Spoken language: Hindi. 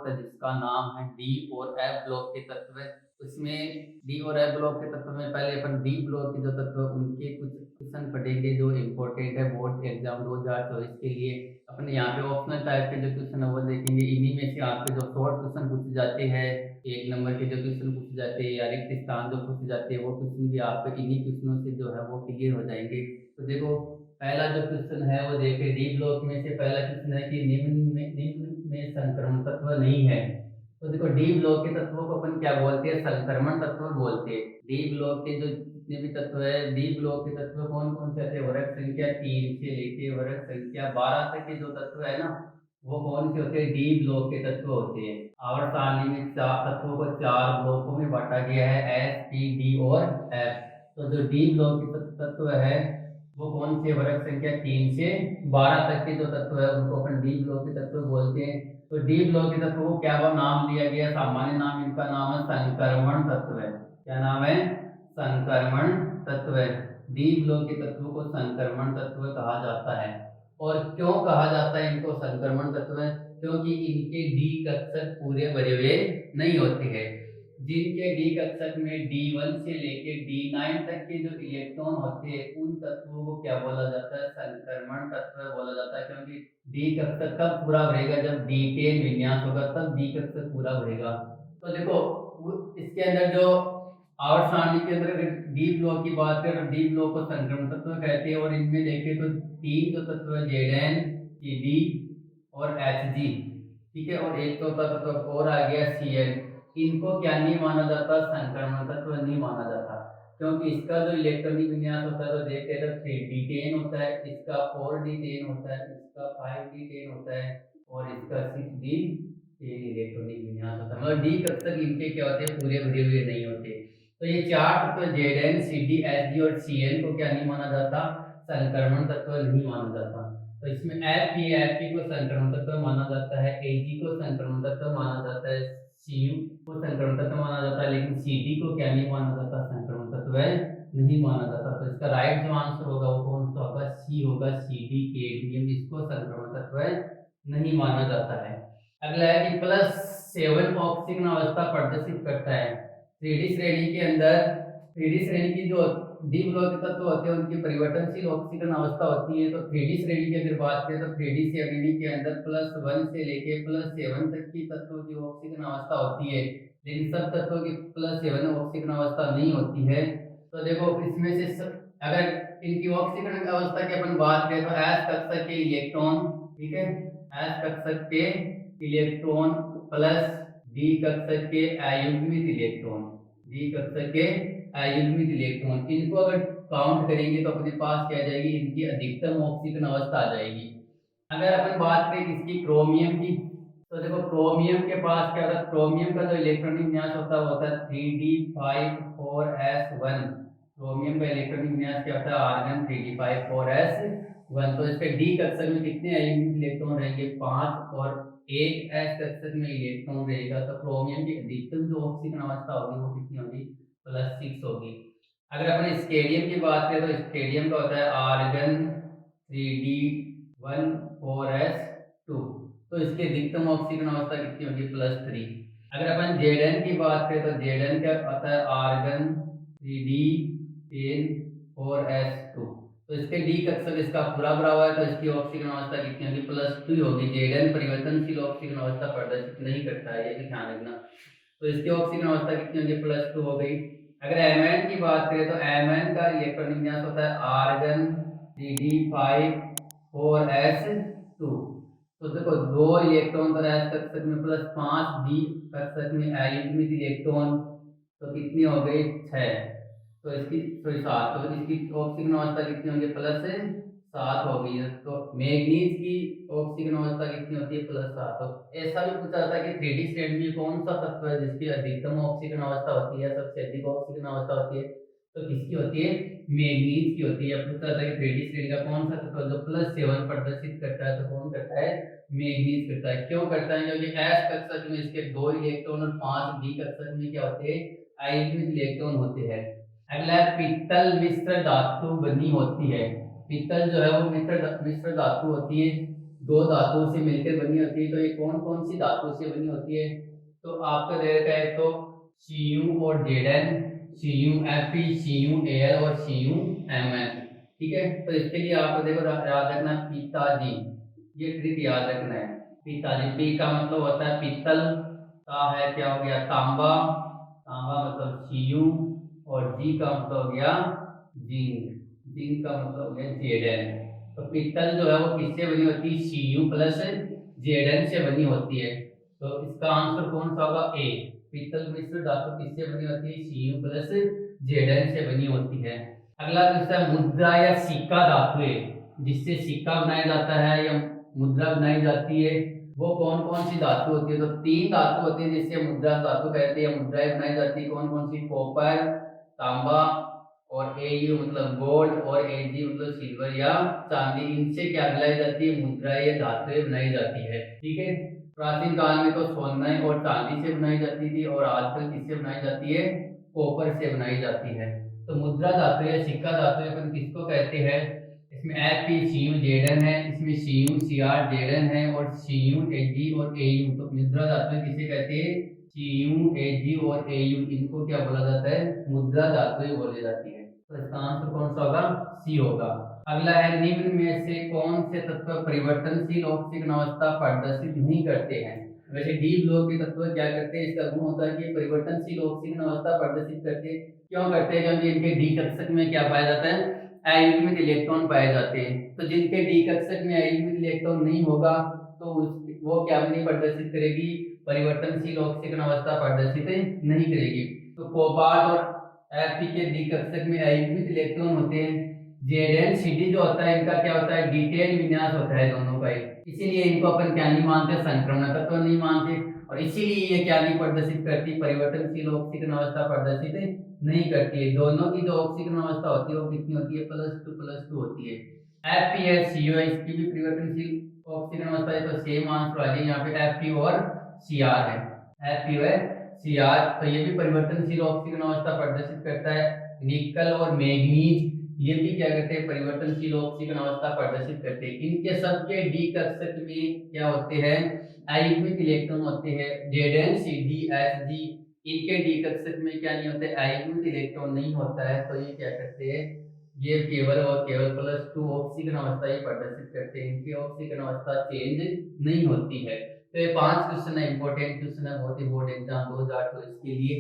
होता है जिसका नाम है डी और एफ ब्लॉक के तत्व। उसमें डी और एफ ब्लॉक के तत्व में पहले अपन डी ब्लॉक के जो तत्व उनके कुछ क्वेश्चन पढ़ेंगे जो इम्पोर्टेंट है बोर्ड एग्जाम 2024 के लिए। अपने यहाँ पे ऑप्शनल टाइप के जो क्वेश्चन है वो देखेंगे। इन्हीं में से आपके जो शॉर्ट क्वेश्चन पूछे जाते हैं, एक नंबर के जो क्वेश्चन पूछे जाते हैं या रिक्त स्थान जो पूछे जाते हैं, वो क्वेश्चन भी आपके इन्हीं क्वेश्चनों से जो है वो क्लियर हो जाएंगे। तो देखो पहला जो क्वेश्चन है वो देखे डी ब्लॉक में से पहला क्वेश्चन है कि निम्न में संक्रमण तत्व नहीं है। तो देखो डी ब्लॉक के तत्वों को अपन क्या बोलते हैं, संक्रमण तत्व बोलते हैं। डी ब्लॉक के जो जितने भी तत्व है, डी ब्लॉक के तत्व कौन कौन से होते हैं, वर्ग संख्या 3 से लेके वर्ग संख्या 12 तक के जो तत्व है ना, वो कौन से होते हैं, डी ब्लॉक के तत्व होते हैं। आवर्त सारणी में चार तत्वों को चार ब्लॉकों में बांटा गया है, एस पी डी और एफ। तो जो डी ब्लॉक के तत्व है वो कौन से, वर्ग संख्या 3 से 12 तक के जो तत्व है उनको अपन डी ब्लॉक के तत्व बोलते हैं। तो डी ब्लॉक के तत्व को क्या वो नाम दिया गया, सामान्य नाम इनका नाम है संक्रमण तत्व है। क्या नाम है, संक्रमण तत्व है। डी ब्लॉक के तत्व को संक्रमण तत्व कहा जाता है। और क्यों कहा जाता है इनको संक्रमण तत्व, क्योंकि इनके डी कक्षक पूरे भरे हुए नहीं होते हैं। जिनके डी कक्षक में D1 से लेके D9 तक के जो इलेक्ट्रॉन होते हैं उन तत्वों को क्या बोला जाता है, संक्रमण तत्व बोला जाता है। क्योंकि डी कक्षक कब पूरा भरेगा, जब D10 विन्यास होगा तब डी कक्षक पूरा भरेगा। तो देखो इसके अंदर जो आवर्त सारणी के अंदर डी ब्लॉक की बात करें तो डी ब्लॉक को संक्रमण तत्व कहते हैं। और इनमें देखें तो तीन जो तत्व है Zn, Ed और Hg, ठीक है, और एक तो तत्व और आ गया Cl। इनको क्या नहीं माना जाता, संक्रमण तत्व नहीं माना जाता। क्योंकि इसका जो इलेक्ट्रॉनिक विन्यास होता है तो देखते हैं तो 3d10 होता है, इसका 4d10 होता है, इसका 5d10 होता है और इसका 6d10 इलेक्ट्रॉनिक विन्यास होता है। मतलब डी कक्षक इनके क्या होते हैं, पूरे भरे हुए नहीं होते। तो ये चार तत्व Zn, Cd, Hg और Cl को क्या नहीं माना जाता, संक्रमण तत्व नहीं माना जाता। तो इसमें Fp को संक्रमण तत्व माना जाता है, Ag को संक्रमण तत्व माना जाता है, Cu को संक्रमण तत्व माना जाता है, लेकिन Cd को क्या नहीं माना जाता, संक्रमण तत्व नहीं माना जाता। तो इसका राइट जो आंसर होगा वो कौन सा होगा, सी होगा, Cd कैडमियम, इसको संक्रमण तत्व नहीं माना जाता है। अगला है कि +7 ऑक्सीजन अवस्था प्रदर्शित करता है। 3D श्रेणी के अंदर 3D श्रेणी की जो डी ब्लॉक के तत्व होते हैं उनकी परिवर्तनशील ऑक्सीजन अवस्था होती है। तो 3D श्रेणी की अगर बात करें तो 3D श्रेणी के अंदर +1 से लेके +7 तक की तत्वों की ऑक्सीजन अवस्था होती है, लेकिन सब तत्वों की +7 ऑक्सीजन अवस्था नहीं होती है। तो देखो इसमें से अगर इनकी ऑक्सीजन अवस्था की अपन बात करें तो एस कक्षक के इलेक्ट्रॉन, ठीक है, एस कक्षक के इलेक्ट्रॉन प्लस डी कक्षक के अयुग्मित इलेक्ट्रॉन, डी कक्षक के अयुग्मित इलेक्ट्रॉन, इनको अगर काउंट करेंगे तो अपने पास क्या आ जाएगी, इनकी अधिकतम ऑक्सीजन अवस्था आ जाएगी। अगर अपन बात करें इसकी क्रोमियम की, तो देखो क्रोमियम के पास क्या होता है, क्रोमियम का जो इलेक्ट्रॉनिक विन्यास होता है 3d5 4s1। क्रोमियम का इलेक्ट्रॉनिक विन्यास क्या होता है, आर्गन 3d5 4s1। तो इसके डी कक्षक में कितने अयुग्मित इलेक्ट्रॉन रहेंगे, 5, और एक एस कक्षक में इलेक्ट्रॉन रहेगा। तो क्रोमियम की अधिकतम जो ऑक्सीजन अवस्था होगी वो कितनी होगी, +6 होगी। अगर अपन स्केडियम की बात करें तो स्केडियम का होता है आर्गन 3d1 4s2। तो इसकी अधिकतम ऑक्सीजन अवस्था कितनी होगी, +3। अगर अपन Zn की बात करें तो Zn क्या होता है, आर्गन 3d10 4s2। तो इसके डी कक्षक इसका पूरा भरा हुआ है तो इसकी ऑक्सीजन अवस्था कितनी होगी, +2 होगी। Zn परिवर्तनशील ऑक्सीजन अवस्था प्रदर्शित नहीं करता है, ये भी ध्यान रखना। तो इसकी ऑक्सीजन अवस्था कितनी होगी, +2 हो गई। अगर Mn की बात करें तो Mn का इलेक्ट्रॉनिक विन्यास होता है आर्गन 3d5 4s2। तो देखो 2 इलेक्ट्रॉन तो एस कक्षक में +5 डी कक्षक में अयुग्मित इलेक्ट्रॉन, तो कितनी हो गई, 6। तो इसकी सॉरी 7, तो इसकी ऑक्सीजन अवस्था कितनी होगी, +7 हो गई है। तो मैग्नीज की ऑक्सीजन अवस्था कितनी होती है, +7। तो ऐसा भी पूछा जाता है कि 3D श्रेणी में कौन सा तत्व है जिसकी अधिकतम ऑक्सीजन अवस्था होती है, सबसे अधिक ऑक्सीजन अवस्था होती है, तो किसकी होती है, मैग्नीज की होती है। पूछा जाता है कि 3D श्रेणी का कौन सा तत्व जो +7 प्रदर्शित करता है, तो कौन करता है, मैग्नीज करता है। क्यों करता है, क्योंकि एस कक्षक में इसके 2 इलेक्ट्रॉन और 5 डी कक्षक में क्या होते हैं, अयुग्मित इलेक्ट्रॉन होते हैं। अगला पित्तल मिश्र धातु बनी होती है। पित्तल जो है वो मिश्र धातु होती है दो धातुओं से मिलकर बनी होती है, तो ये कौन कौन सी धातुओं से बनी होती है? तो आपका दे रखा है तो Cu और Zn, CuFe, CuAl और CuMn। ठीक है, तो इसके लिए आपको देखो याद रखना पिताजी, ये ट्रिक याद रखना है। पिताजी, पी का मतलब होता है पीतल, का है क्या हो गया तांबा, तांबा मतलब Cu, और जी का मतलब हो गया जिंक, जिंक का मतलब हो गया Zn। तो पीतल जो है वो किससे बनी होती है? Cu प्लस Zn से बनी होती है। तो इसका आंसर कौन सा होगा? ए। पीतल मिश्र धातु किससे बनी होती है? Cu प्लस Zn से बनी होती है। अगला क्वेश्चन, मुद्रा या सिक्का धातु है जिससे सिक्का बनाया जाता है या मुद्रा बनाई जाती है, वो कौन कौन सी धातु होती है? तो तीन धातु होती है जिससे मुद्रा धातु कहते हैं, मुद्राएं बनाई जाती है। कौन कौन सी? कॉपर, तांबा, और Au मतलब गोल्ड, और Ag मतलब सिल्वर या चांदी। इनसे क्या बनाई जाती है? मुद्राएं या धातुएं बनाई जाती है। ठीक है, प्राचीन काल में तो सोने और चांदी से बनाई जाती थी, और आजकल किससे बनाई जाती है? कॉपर से बनाई जाती है। तो मुद्रा धातु या सिक्का धातु अपन किसको कहते हैं? इसमें FeCuZn है, इसमें CuCrZn है, और CuAg और Au। तो मुद्रा धातु किसे कहते हैं? Cu, Ag और Au, इनको क्या बोला जाता है? मुद्रा धातु बोली जाती है। तो इसका आंसर कौन सा होगा? सी होगा। अगला है, निम्न में से कौन से तत्व परिवर्तनशील ऑक्सीजन अवस्था प्रदर्शित नहीं करते हैं? वैसे डी ब्लॉक के तत्व क्या करते हैं? इसका गुण होता है कि परिवर्तनशील ऑक्सीजन अवस्था प्रदर्शित करते हैं। क्यों करते हैं? क्योंकि इनके डी कक्षक में क्या पाया जाता है? अयुग्मित इलेक्ट्रॉन पाए जाते हैं। तो जिनके डी कक्षक में अयुग्मित इलेक्ट्रॉन नहीं होगा तो वो क्या नहीं प्रदर्शित करेगी? परिवर्तनशील ऑक्सीजन अवस्था प्रदर्शित नहीं करेगी। तो कोबाल्ट और Fe के डी कक्षक में अयुग्मित इलेक्ट्रॉन होते हैं। Zn Cd जो होता है, इनका क्या होता है? डिटेल विन्यास होता है दोनों का, इसीलिए इनको अपन क्या नहीं मानते? संक्रमण तत्व नहीं मानते, और इसीलिए ये क्या नहीं प्रदर्शित करती? परिवर्तनशील ऑक्सीजन अवस्था प्रदर्शित नहीं करती है। दोनों की जो ऑक्सीजन अवस्था होती है वो कितनी होती है? +2 होती है। FeCO इसकी भी परिवर्तनशील ऑक्सीजन अवस्था है, तो सेम आंसर आ जाए यहाँ पे Fe और Cr है। Fe है Cr, तो ये भी परिवर्तनशील ऑक्सीजन अवस्था प्रदर्शित करता है। निकल और मैग्नीज ये भी क्या करते हैं? परिवर्तनशील ऑक्सीजन अवस्था प्रदर्शित करते हैं। इनके सबके डी कक्षक में क्या होते हैं? अयुग्मित इलेक्ट्रॉन होते हैं। Zn Cd Hg, इनके डी कक्षक में क्या नहीं होते? अयुग्मित इलेक्ट्रॉन नहीं होता है। तो ये क्या करते हैं? ये केवल और केवल +2 ऑक्सीजन अवस्था ही प्रदर्शित करते हैं, इनकी ऑक्सीजन अवस्था चेंज नहीं होती है। तो ये 5 क्वेश्चन है, इंपॉर्टेंट क्वेश्चन है बहुत ही, बोर्ड एग्जाम 2024 के लिए।